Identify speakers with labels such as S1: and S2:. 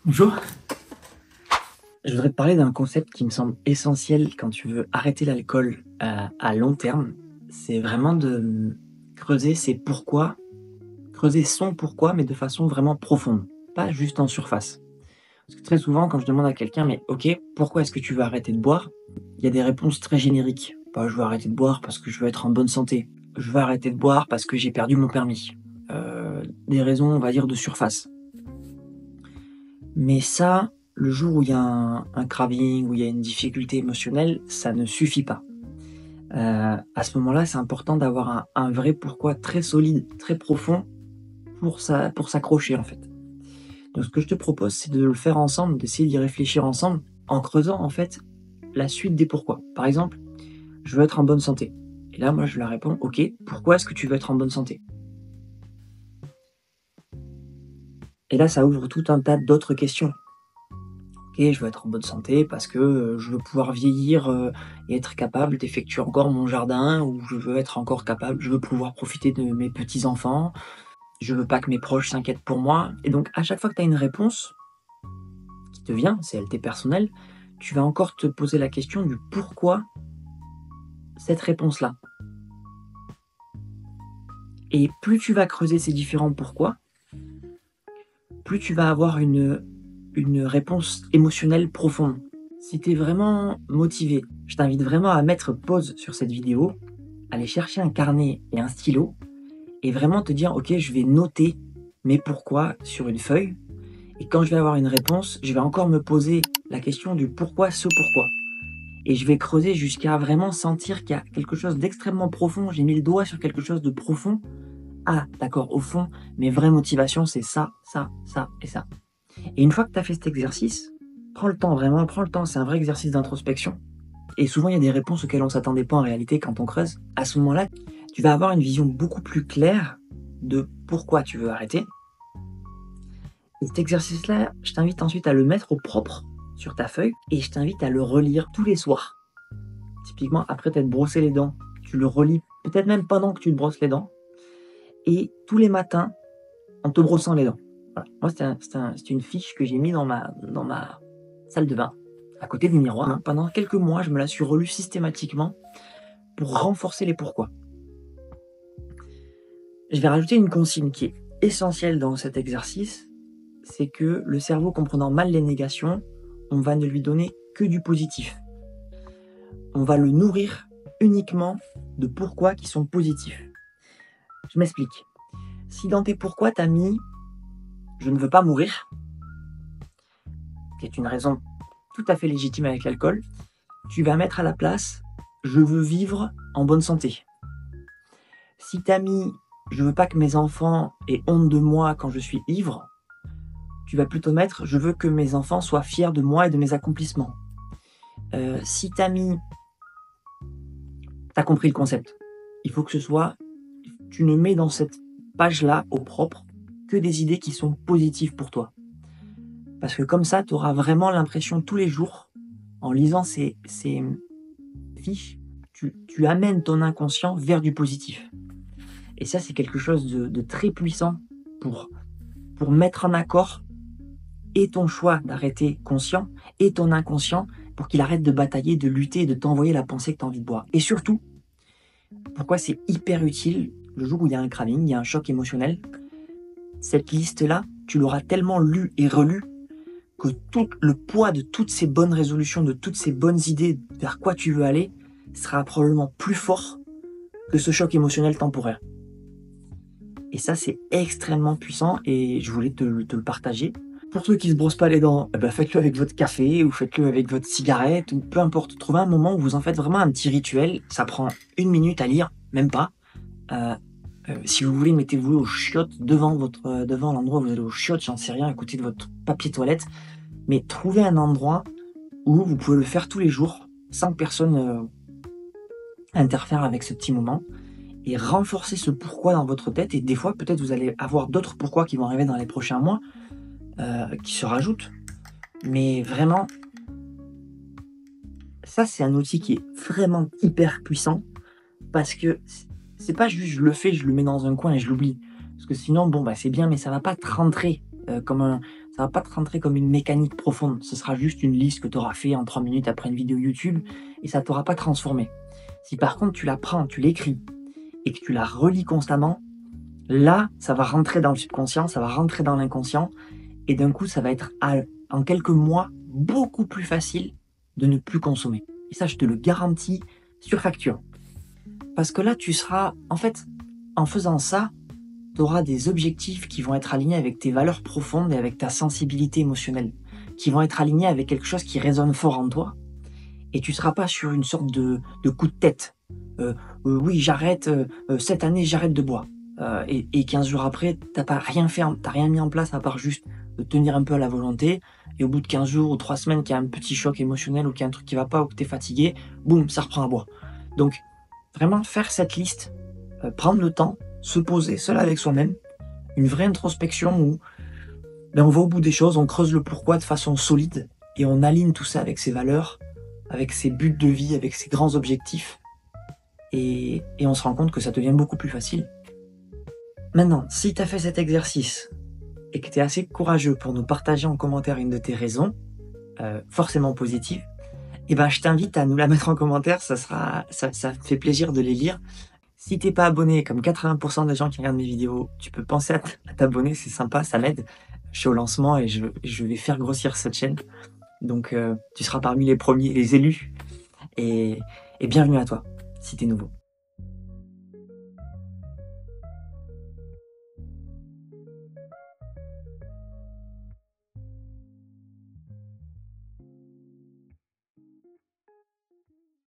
S1: Bonjour, je voudrais te parler d'un concept qui me semble essentiel quand tu veux arrêter l'alcool à long terme. C'est vraiment de creuser ses pourquoi, creuser son pourquoi, mais de façon vraiment profonde, pas juste en surface. Parce que très souvent, quand je demande à quelqu'un, mais ok, pourquoi est-ce que tu veux arrêter de boire? Il y a des réponses très génériques. Pas je veux arrêter de boire parce que je veux être en bonne santé. Je veux arrêter de boire parce que j'ai perdu mon permis. Des raisons, on va dire, de surface. Mais ça, le jour où il y a un craving, où il y a une difficulté émotionnelle, ça ne suffit pas. À ce moment-là, c'est important d'avoir un vrai pourquoi très solide, très profond pour s'accrocher, en fait. Donc ce que je te propose, c'est de le faire ensemble, d'essayer d'y réfléchir ensemble, en creusant, en fait, la suite des pourquoi. Par exemple, je veux être en bonne santé. Et là, moi, je leur réponds: «OK, pourquoi est-ce que tu veux être en bonne santé?» Et là, ça ouvre tout un tas d'autres questions. OK, je veux être en bonne santé parce que, je veux pouvoir vieillir, et être capable d'effectuer encore mon jardin, ou je veux pouvoir profiter de mes petits-enfants. Je veux pas que mes proches s'inquiètent pour moi. Et donc à chaque fois que tu as une réponse qui te vient, si elle t'est personnelle, tu vas encore te poser la question du pourquoi cette réponse-là. Et plus tu vas creuser ces différents pourquoi, plus tu vas avoir une réponse émotionnelle profonde. Si tu es vraiment motivé, je t'invite vraiment à mettre pause sur cette vidéo, aller chercher un carnet et un stylo et vraiment te dire: «OK, je vais noter mes pourquoi sur une feuille, et quand je vais avoir une réponse, je vais encore me poser la question du pourquoi ce pourquoi». Et je vais creuser jusqu'à vraiment sentir qu'il y a quelque chose d'extrêmement profond. J'ai mis le doigt sur quelque chose de profond. Ah, d'accord, au fond, mes vraies motivations, c'est ça, ça, ça et ça. Et une fois que tu as fait cet exercice, prends le temps, vraiment, prends le temps. C'est un vrai exercice d'introspection. Et souvent, il y a des réponses auxquelles on ne s'attendait pas en réalité quand on creuse. À ce moment-là, tu vas avoir une vision beaucoup plus claire de pourquoi tu veux arrêter. Et cet exercice-là, je t'invite ensuite à le mettre au propre sur ta feuille et je t'invite à le relire tous les soirs. Typiquement, après t'être brossé les dents, tu le relis peut-être même pendant que tu te brosses les dents, et tous les matins en te brossant les dents. Voilà. Moi, c'était une fiche que j'ai mis dans ma salle de bain, à côté du miroir. Pendant quelques mois, je me la suis relue systématiquement pour renforcer les pourquoi. Je vais rajouter une consigne qui est essentielle dans cet exercice, c'est que le cerveau comprenant mal les négations, on va ne lui donner que du positif. On va le nourrir uniquement de pourquoi qui sont positifs. Je m'explique. Si dans tes pourquoi tu as mis «je ne veux pas mourir», qui est une raison tout à fait légitime avec l'alcool, tu vas mettre à la place «je veux vivre en bonne santé». Si tu as mis «je veux pas que mes enfants aient honte de moi quand je suis ivre», tu vas plutôt mettre «je veux que mes enfants soient fiers de moi et de mes accomplissements». Si tu as mis, tu as compris le concept. Il faut que ce soit, tu ne mets dans cette page-là au propre que des idées qui sont positives pour toi. Parce que comme ça, tu auras vraiment l'impression tous les jours, en lisant ces fiches, tu amènes ton inconscient vers du positif. Et ça, c'est quelque chose de très puissant pour, mettre en accord et ton choix d'arrêter conscient et ton inconscient, pour qu'il arrête de batailler, de lutter et de t'envoyer la pensée que tu as envie de boire. Et surtout, pourquoi c'est hyper utile, le jour où il y a un craving, il y a un choc émotionnel, cette liste-là, tu l'auras tellement lue et relue que tout le poids de toutes ces bonnes résolutions, de toutes ces bonnes idées vers quoi tu veux aller, sera probablement plus fort que ce choc émotionnel temporaire. Et ça, c'est extrêmement puissant et je voulais te le partager. Pour ceux qui se brossent pas les dents, eh ben faites-le avec votre café ou faites-le avec votre cigarette ou peu importe. Trouvez un moment où vous en faites vraiment un petit rituel. Ça prend 1 minute à lire, même pas. Si vous voulez, mettez-vous aux chiottes devant l'endroit où vous allez aux chiottes, j'en sais rien, à côté de votre papier toilette. Mais trouvez un endroit où vous pouvez le faire tous les jours, sans que personne interfère avec ce petit moment, et renforcer ce pourquoi dans votre tête. Et des fois, peut-être vous allez avoir d'autres pourquoi qui vont arriver dans les prochains mois, qui se rajoutent. Mais vraiment, ça, c'est un outil qui est vraiment hyper puissant, parce que c'est pas juste je le fais, je le mets dans un coin et je l'oublie. Parce que sinon, bon, bah, c'est bien, mais ça va pas te rentrer comme un. Ça va pas te rentrer comme une mécanique profonde. Ce sera juste une liste que tu auras fait en 3 minutes après une vidéo YouTube et ça t'aura pas transformé. Si par contre tu la prends, tu l'écris et que tu la relis constamment, là, ça va rentrer dans le subconscient, ça va rentrer dans l'inconscient et d'un coup, ça va être en quelques mois beaucoup plus facile de ne plus consommer. Et ça, je te le garantis sur facture. Parce que là, tu seras, en fait, en faisant ça, tu auras des objectifs qui vont être alignés avec tes valeurs profondes et avec ta sensibilité émotionnelle, qui vont être alignés avec quelque chose qui résonne fort en toi. Et tu ne seras pas sur une sorte de coup de tête. Oui, j'arrête, cette année, j'arrête de boire. Et 15 jours après, tu n'as pas rien fait, tu rien mis en place à part juste de tenir un peu à la volonté. Et au bout de 15 jours ou 3 semaines, qu'il y a un petit choc émotionnel ou qu'il y a un truc qui ne va pas ou que tu es fatigué, boum, ça reprend à boire. Donc, vraiment faire cette liste, prendre le temps, se poser seul avec soi-même, une vraie introspection où on va au bout des choses, on creuse le pourquoi de façon solide et on aligne tout ça avec ses valeurs, avec ses buts de vie, avec ses grands objectifs. Et on se rend compte que ça devient beaucoup plus facile. Maintenant, si tu as fait cet exercice et que tu es assez courageux pour nous partager en commentaire une de tes raisons, forcément positives, je t'invite à nous la mettre en commentaire, ça me fait plaisir de les lire. Si t'es pas abonné, comme 80% des gens qui regardent mes vidéos, tu peux penser à t'abonner, c'est sympa, ça m'aide. Je suis au lancement et je vais faire grossir cette chaîne. Donc tu seras parmi les premiers, les élus. Et bienvenue à toi, si t'es nouveau.